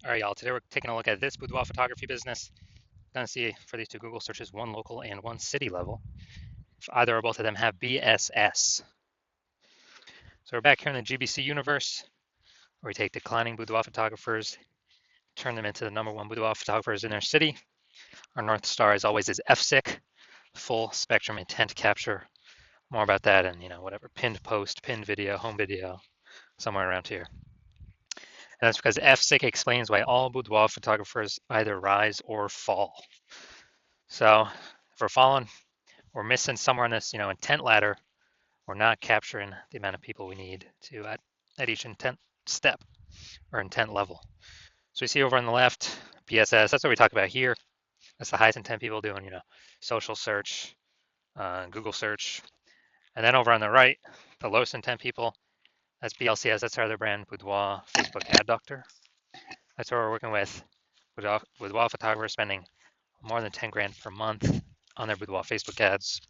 All right, y'all. Today we're taking a look at this boudoir photography business. We're gonna see for these two Google searches, one local and one city level. If either or both of them have BSS. So we're back here in the GBC universe, where we take declining boudoir photographers, turn them into the #1 boudoir photographers in their city. Our North Star, as always, is FSIC, full spectrum intent capture. More about that in whatever pinned post, pinned video, home video, somewhere around here. And that's because FSIC explains why all boudoir photographers either rise or fall. So if we're falling, we're missing somewhere on this, intent ladder. We're not capturing the amount of people we need to at each intent step or intent level. So we see over on the left, BSS. That's what we talk about here. That's the highest intent people doing, social search, Google search, and then over on the right, the lowest intent people. That's BLCS. That's our other brand, Boudoir Facebook Ad Doctor. That's where we're working with boudoir photographers spending more than 10 grand per month on their boudoir Facebook ads.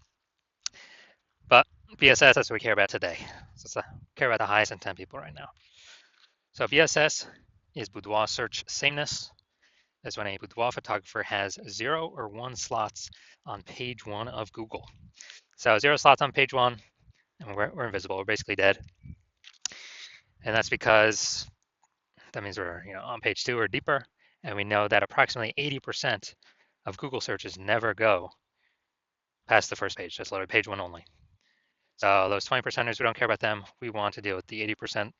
But BSS, that's what we care about today. So let's care about the highest intent people right now. So BSS is boudoir search sameness. That's when a boudoir photographer has 0 or 1 slots on page 1 of Google. So 0 slots on page 1, and we're invisible. We're basically dead. And that's because that means we're on page 2 or deeper, and we know that approximately 80% of Google searches never go past the first page. That's literally page 1 only. So those 20%ers, we don't care about them. We want to deal with the 80%.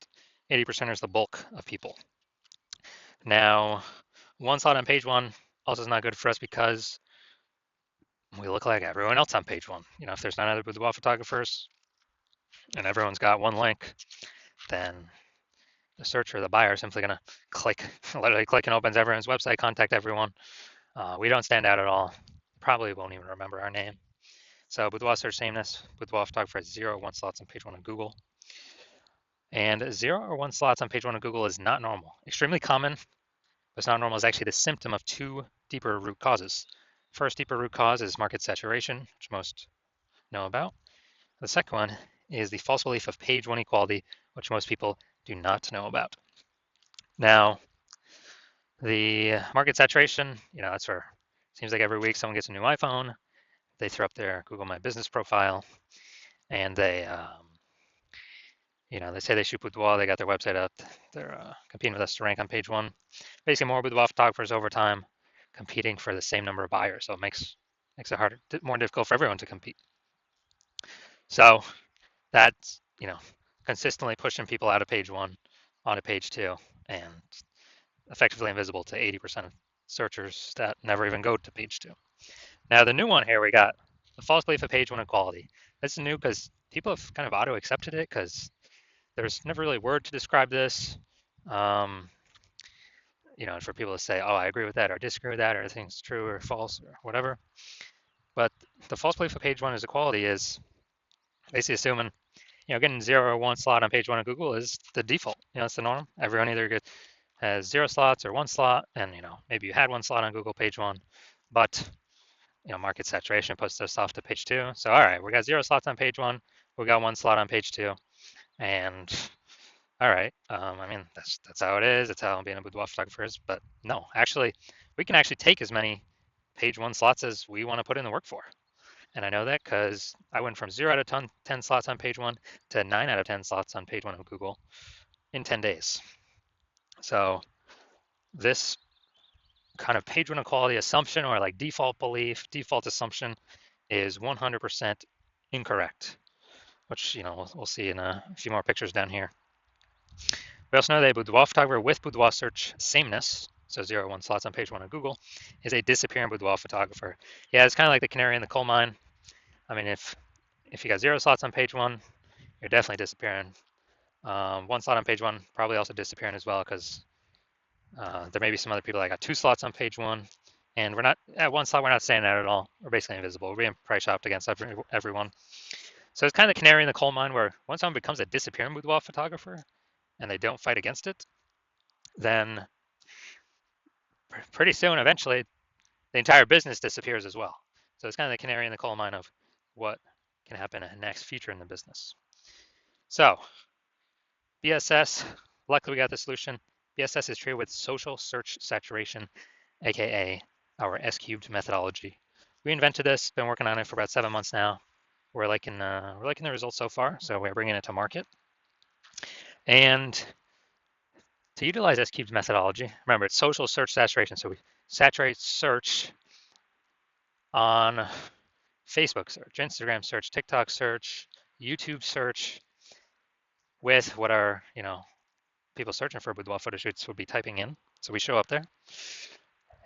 80%ers, the bulk of people. Now, 1 slot on page 1 also is not good for us because we look like everyone else on page 1. If there's not other boudoir photographers and everyone's got 1 link, then the searcher, the buyer, is simply going to click, literally click and opens everyone's website, contact everyone. We don't stand out at all. Probably won't even remember our name. So boudoir search sameness, boudoir photographer has 0 or 1 slots on page 1 of Google. And 0 or 1 slots on page 1 of Google is not normal. Extremely common, but it's not normal is actually the symptom of 2 deeper root causes. First deeper root cause is market saturation, which most know about. The second one is the false belief of page 1 equality, which most people do not know about. Now, the market saturation, that's where it seems like every week someone gets a new iPhone, they throw up their Google My Business profile, and they say they shoot boudoir, they got their website up, they're competing with us to rank on page 1. Basically, more boudoir photographers over time competing for the same number of buyers, so it makes it harder, more difficult for everyone to compete. So that's consistently pushing people out of page 1 onto page 2, and effectively invisible to 80% of searchers that never even go to page 2. Now the new one here, we got the false belief of page 1 equality. This is new because people have kind of auto-accepted it because there's never really a word to describe this. For people to say, oh, I agree with that or disagree with that or I think it's true or false or whatever. But the false belief of page 1 is equality is basically assuming, getting 0 or 1 slot on page 1 of Google is the default. It's the norm. Everyone either has 0 slots or 1 slot, and maybe you had 1 slot on Google page 1, but market saturation puts us off to page 2. So all right, we got 0 slots on page 1, we got 1 slot on page 2, and all right, that's how it is. That's how being a boudoir photographer is. But no, actually, we can actually take as many page 1 slots as we want to put in the work for. And I know that because I went from 0 out of 10 slots on page 1 to 9 out of 10 slots on page 1 of Google in 10 days. So this kind of page 1 equality assumption or like default belief, default assumption is 100% incorrect, which we'll see in a few more pictures down here. We also know that a boudoir photographer with boudoir search sameness, so 0 or 1 slots on page 1 of Google, is a disappearing boudoir photographer. Yeah, it's kind of like the canary in the coal mine. I mean, if you got 0 slots on page 1, you're definitely disappearing. 1 slot on page 1 probably also disappearing as well because there may be some other people that got 2 slots on page 1, and we're not at 1 slot. We're not standing out at all. We're basically invisible. We're being price shopped against everyone. So it's kind of the canary in the coal mine where once someone becomes a disappearing boudoir photographer and they don't fight against it, then pretty soon, eventually, the entire business disappears as well. So it's kind of the canary in the coal mine of what can happen in the next future in the business. So BSS, luckily we got the solution. BSS is treated with social search saturation, aka our S cubed methodology. We invented this, been working on it for about 7 months now. We're liking the results so far, so we're bringing it to market. And to utilize S cubed methodology, remember it's social search saturation, so we saturate search on Facebook search, Instagram search, TikTok search, YouTube search with what our people searching for boudoir photo shoots would be typing in. So we show up there.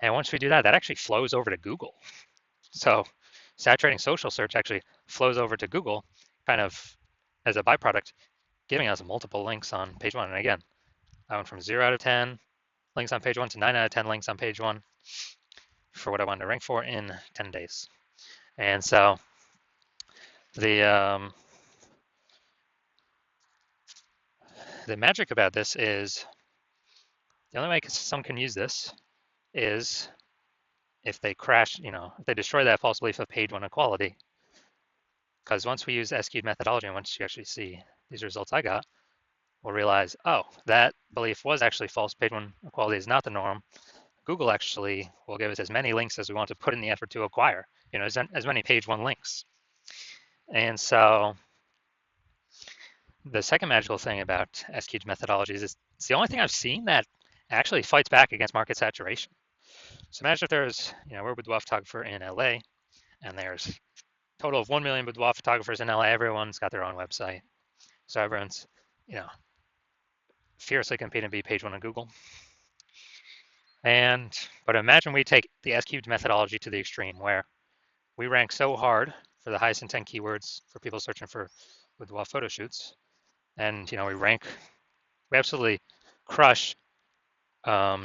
And once we do that, that actually flows over to Google. So saturating social search actually flows over to Google kind of as a byproduct, giving us multiple links on page one. And again, I went from 0 out of 10 links on page one to 9 out of 10 links on page one for what I wanted to rank for in 10 days. And so the magic about this is the only way someone can use this is if they crash, if they destroy that false belief of page one equality. Because once we use S-cubed methodology, and once you actually see these results I got, we'll realize, oh, that belief was actually false. Page one equality is not the norm. Google actually will give us as many links as we want to put in the effort to acquire, as many page one links. And so the second magical thing about S-cubed methodologies is it's the only thing I've seen that actually fights back against market saturation. So imagine if there's, we're a boudoir photographer in LA, and there's a total of 1 million boudoir photographers in LA. Everyone's got their own website. So everyone's, fiercely competing to be page one on Google. But imagine we take the S-cubed methodology to the extreme where we rank so hard for the highest intent keywords for people searching for boudoir photo shoots. And, we absolutely crush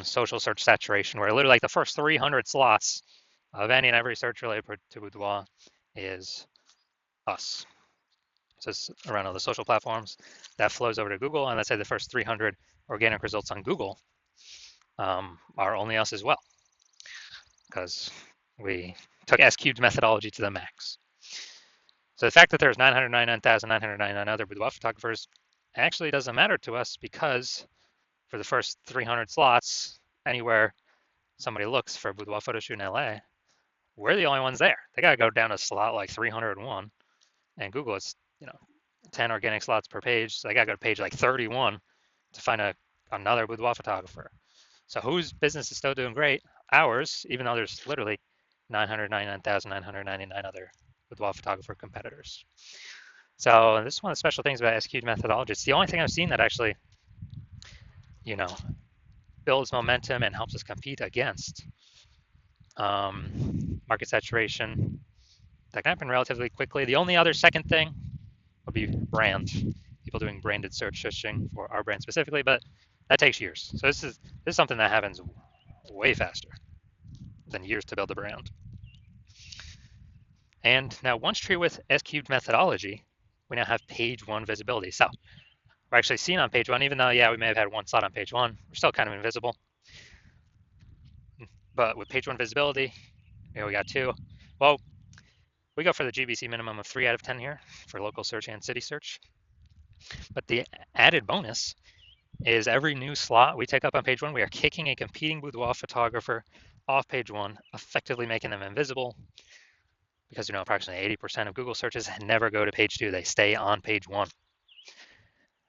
social search saturation, where literally like the first 300 slots of any and every search related to boudoir is us. So it's around all the social platforms that flows over to Google, and let's say the first 300 organic results on Google are only us as well, because we took S-cubed methodology to the max. So the fact that there's 999,999 other boudoir photographers actually doesn't matter to us, because for the first 300 slots, anywhere somebody looks for a boudoir photo shoot in LA, we're the only ones there. They got to go down to slot like 301, and Google is 10 organic slots per page, so they got to go to page like 31 to find another boudoir photographer. So whose business is still doing great? Ours, even though there's literally 999,999 other boudoir photographer competitors. So this is one of the special things about S-cubed methodology. It's the only thing I've seen that actually, builds momentum and helps us compete against market saturation. That can happen relatively quickly. The only other second thing would be brand. People doing branded searching for our brand specifically, but that takes years. So this is something that happens way faster than years to build a brand. And now once treated with S-cubed methodology, we now have page one visibility. So we're actually seen on page one, even though, we may have had one slot on page one, we're still kind of invisible. But with page one visibility, we got 2. Well, we go for the GBC minimum of 3 out of 10 here for local search and city search. But the added bonus is every new slot we take up on page one, we are kicking a competing boudoir photographer off page one, effectively making them invisible, because approximately 80% of Google searches never go to page 2. They stay on page 1.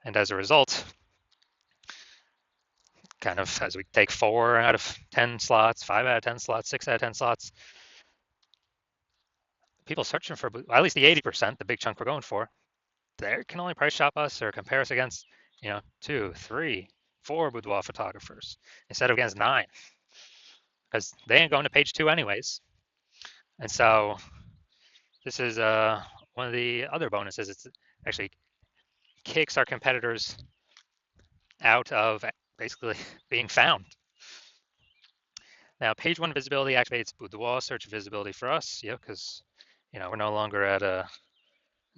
And as a result, kind of as we take 4 out of 10 slots, 5 out of 10 slots, 6 out of 10 slots, people searching for at least the 80%, the big chunk we're going for, they can only price shop us or compare us against 2, 3, 4 boudoir photographers instead of against 9, because they ain't going to page 2 anyways. And so this is one of the other bonuses. It's actually kicks our competitors out of basically being found. Now, page one visibility activates boudoir search visibility for us, because we're no longer at a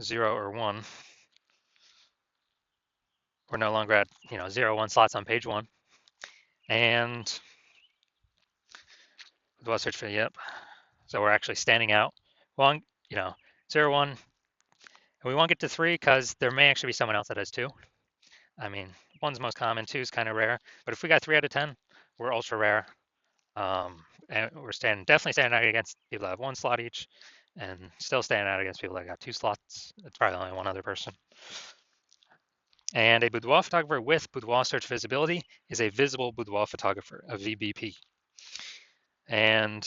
0 or 1. We're no longer at 0, 1 slots on page 1, and boudoir search for So we're actually standing out. Well, 0, 1. And we won't get to 3 because there may actually be someone else that has 2. I mean, one's most common, two's kind of rare. But if we got 3 out of 10, we're ultra rare. And we're definitely standing out against people that have 1 slot each, and still standing out against people that got 2 slots. It's probably only one other person. And a boudoir photographer with boudoir search visibility is a visible boudoir photographer, a VBP. And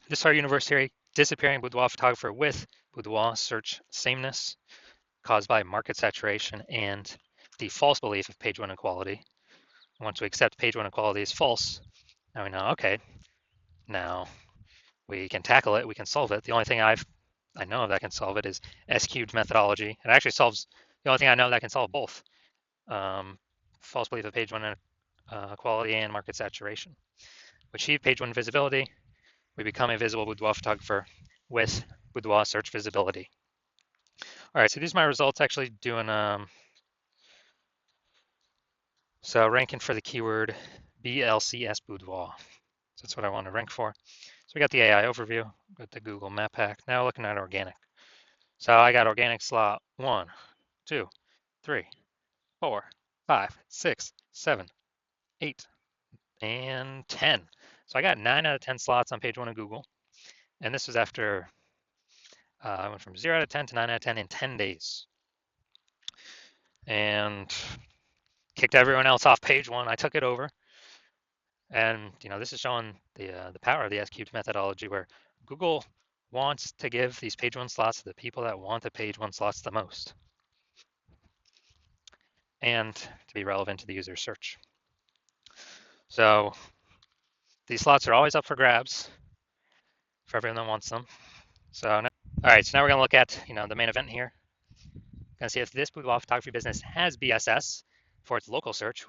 this is our universe theory: disappearing boudoir photographer with boudoir search sameness caused by market saturation and the false belief of page 1 equality. Once we accept page 1 equality is false, now we know, okay, now we can tackle it, we can solve it. The only thing I know of that can solve it is S-cubed methodology. It actually solves, the only thing I know that can solve both false belief of page 1 equality and market saturation. We achieve page 1 visibility, we become a visible boudoir photographer with boudoir search visibility. All right, so these are my results actually doing, so ranking for the keyword BLCS boudoir. So that's what I want to rank for. So we got the AI overview, got the Google Map Pack. Now looking at organic. So I got organic slot 1, 2, 3, 4, 5, 6, 7, 8, and 10. So I got 9 out of 10 slots on page 1 of Google. And this was after I went from 0 out of 10 to 9 out of 10 in 10 days. And kicked everyone else off page 1. I took it over. And this is showing the power of the S-cubed methodology, where Google wants to give these page 1 slots to the people that want the page 1 slots the most, and to be relevant to the user search. So these slots are always up for grabs for everyone that wants them. So all right, so now we're going to look at the main event here. Going to see if this boudoir photography business has BSS for its local search,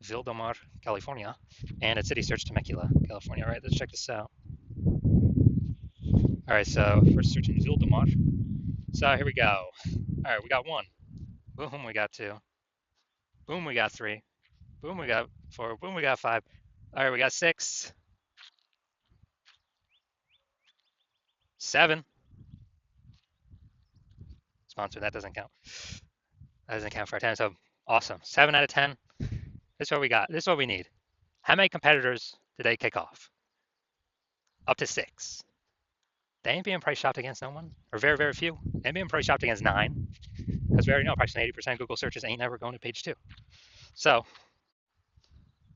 Boudoir, California, and its city search, Temecula, California. All right, let's check this out. All right, so first search in Boudoir. So here we go. All right, we got 1. Boom, we got 2. Boom, we got 3. Boom, we got 4. Boom, we got 5. All right, we got 6. 7. Sponsor, that doesn't count. That doesn't count for our 10. So awesome. 7 out of 10. This is what we got. This is what we need. How many competitors did they kick off? Up to 6. They ain't being price shopped against no one, or very, very few. They ain't being price shopped against 9, because we already know approximately 80% of Google searches ain't never going to page 2. So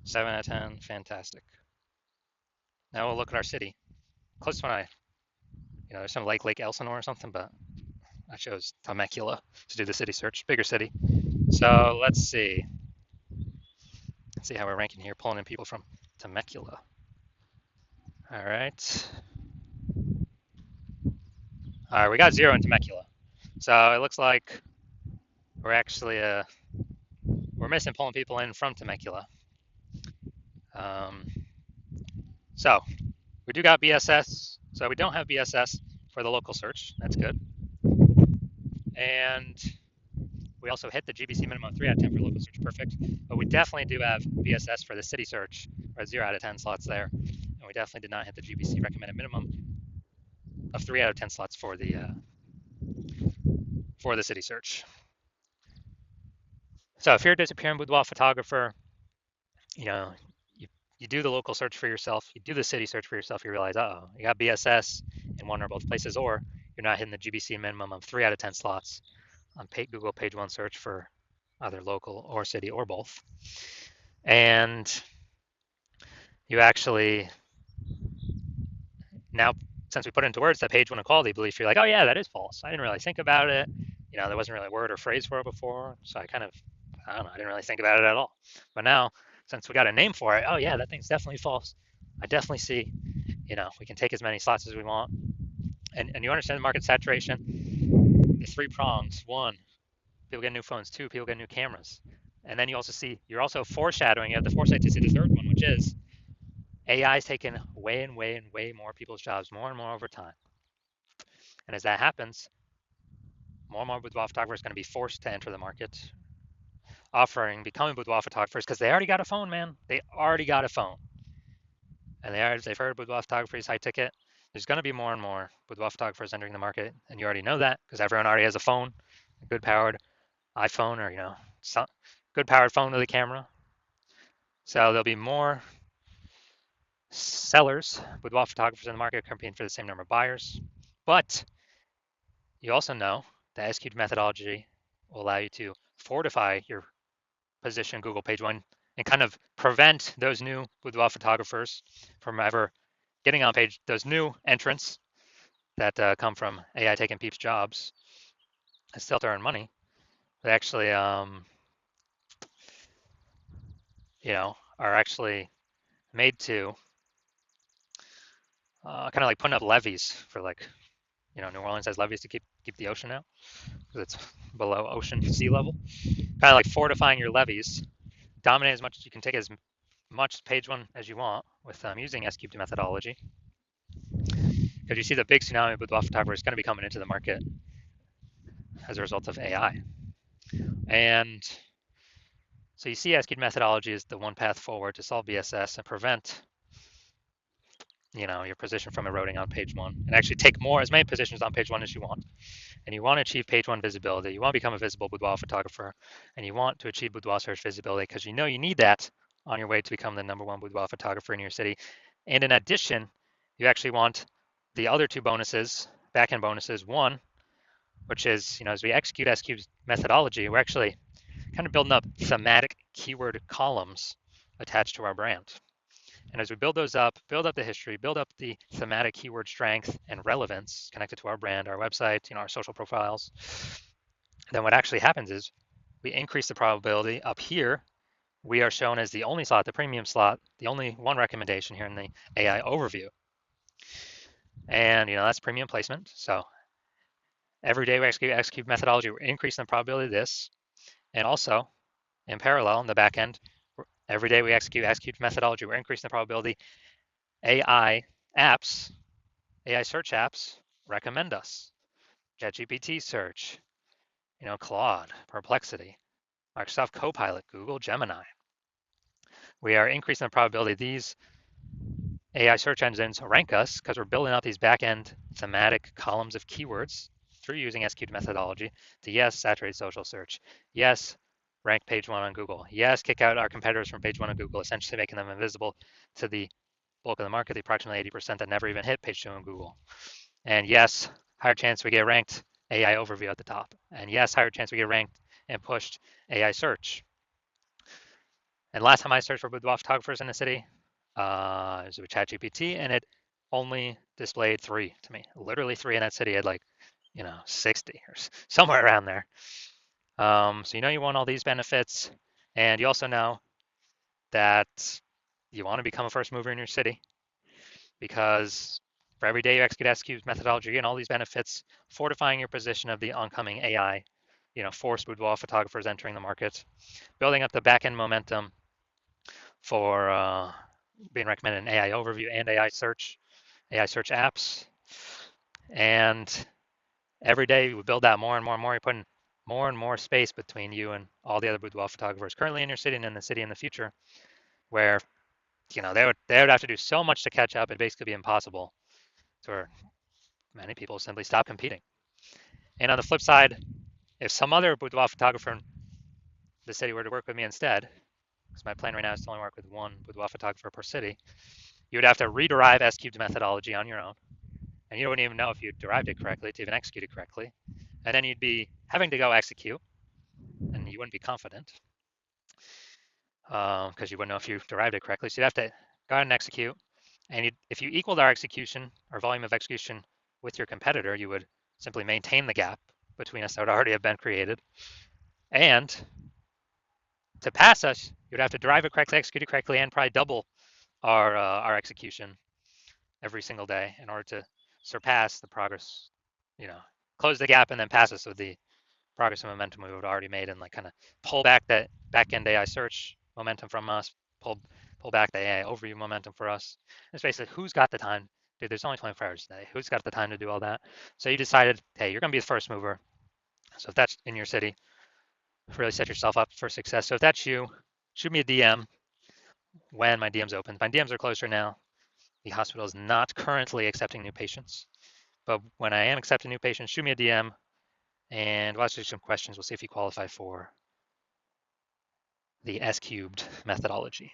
7 out of 10, fantastic. Now we'll look at our city. Closest one there's some Lake Elsinore or something, but I chose Temecula to do the city search, bigger city. So let's see. Let's see how we're ranking here, pulling in people from Temecula. All right. All right, we got 0 in Temecula. So it looks like we're actually, we're missing pulling people in from Temecula. So we do got BSS. So we don't have BSS for the local search. That's good. And we also hit the GBC minimum 3 out of 10 for local search, perfect. But we definitely do have BSS for the city search, or 0 out of 10 slots there. And we definitely did not hit the GBC recommended minimum of 3 out of 10 slots for the city search. So if you're a disappearing boudoir photographer, you do the local search for yourself, you do the city search for yourself, you realize, uh-oh, you got BSS in one or both places, or you're not hitting the GBC minimum of 3 out of 10 slots on Google page 1 search for either local or city or both. And you actually, now, since we put into words that page 1 equality belief, you're like, oh yeah, that is false. I didn't really think about it. There wasn't really a word or phrase for it before. So I don't know, I didn't really think about it at all. But now, since we got a name for it, oh yeah, that thing's definitely false. I definitely see, we can take as many slots as we want. And you understand the market saturation, the 3 prongs. 1, people get new phones. 2, people get new cameras. And then you also see, you're also foreshadowing, you have the foresight to see the third one, which is AI is taking way and way and way more people's jobs, more and more over time. And as that happens, more and more boudoir photographers are going to be forced to enter the market, becoming boudoir photographers, because they already got a phone, man. They already got a phone. And they've heard boudoir photography is high ticket. There's going to be more and more boudoir photographers entering the market, and you already know that because everyone already has a phone, a good powered iPhone, or good powered phone with a camera. So there'll be more sellers, boudoir photographers in the market competing for the same number of buyers. But you also know that SQ'd methodology will allow you to fortify your position in Google page one and kind of prevent those new boudoir photographers from ever getting on page, those new entrants that come from AI taking people's jobs and still to earn money. They actually, are actually made to kind of like putting up levees for like, New Orleans has levees to keep the ocean out because it's below ocean sea level. Kind of like fortifying your levees, dominate as much as you can, take as much page one as you want with using S-cubed methodology. Because you see the big tsunami with boudoir photography is going to be coming into the market as a result of AI. And so you see S-cubed methodology is the one path forward to solve BSS and prevent your position from eroding on page one, and actually take as many positions on page one as you want. And you want to achieve page one visibility. You want to become a visible boudoir photographer, and you want to achieve boudoir search visibility because you know you need that on your way to become the number one boudoir photographer in your city. And in addition, you actually want the other two bonuses, back-end bonuses. One, which is, as we execute S-Cube's methodology, we're actually kind of building up thematic keyword columns attached to our brand. And as we build those up, build up the history, build up the thematic keyword strength and relevance connected to our brand, our website, our social profiles, then what actually happens is we increase the probability. Up here, we are shown as the only slot, the premium slot, the only one recommendation here in the AI overview. And that's premium placement. So every day we execute methodology, we're increasing the probability of this. And also, in parallel, in the back end, every day we execute methodology, we're increasing the probability AI apps, AI search apps recommend us. ChatGPT search, Claude, Perplexity, Microsoft Copilot, Google Gemini. We are increasing the probability these AI search engines rank us because we're building out these back-end thematic columns of keywords through using SQL methodology to, yes, saturate social search, yes, rank page one on Google, yes, kick out our competitors from page one on Google, essentially making them invisible to the bulk of the market, the approximately 80% that never even hit page two on Google. And yes, higher chance we get ranked AI overview at the top. And yes, higher chance we get ranked and pushed AI search. And last time I searched for boudoir photographers in the city, it was with ChatGPT, and it only displayed 3 to me. Literally 3 in that city. I had 60 or somewhere around there. So you want all these benefits, and you also know that you want to become a first mover in your city because for every day you execute SQ's methodology and all these benefits, fortifying your position of the oncoming AI, forced boudoir photographers entering the market, building up the back-end momentum for being recommended in AI overview and AI search apps. And every day we build out more and more and more. You're putting more and more space between you and all the other boudoir photographers currently in your city and in the city in the future, where they would have to do so much to catch up. It'd basically be impossible, for many people simply stop competing. And on the flip side, if some other boudoir photographer in the city were to work with me instead, because my plan right now is to only work with one boudoir photographer per city, you would have to rederive S-cubed methodology on your own. And you wouldn't even know if you derived it correctly to even execute it correctly. And then you'd be having to go execute, and you wouldn't be confident because you wouldn't know if you derived it correctly. So you'd have to go ahead and execute. And if you equaled our execution, our volume of execution with your competitor, you would simply maintain the gap between us that would already have been created. And to pass us, you'd have to derive it correctly, execute it correctly, and probably double our execution every single day in order to surpass the progress, close the gap and then pass us with the progress and momentum we would have already made, and kind of pull back that back-end AI search momentum from us, pull back the AI overview momentum for us. It's basically who's got the time. Dude, there's only 24 hours a day. Who's got the time to do all that? So you decided, hey, you're going to be the first mover. So if that's in your city, really set yourself up for success. So if that's you, shoot me a DM when my DM's open. My DMs are closed right now. The hospital is not currently accepting new patients. But when I am accepting new patients, shoot me a DM and we'll ask you some questions. We'll see if you qualify for the S cubed methodology.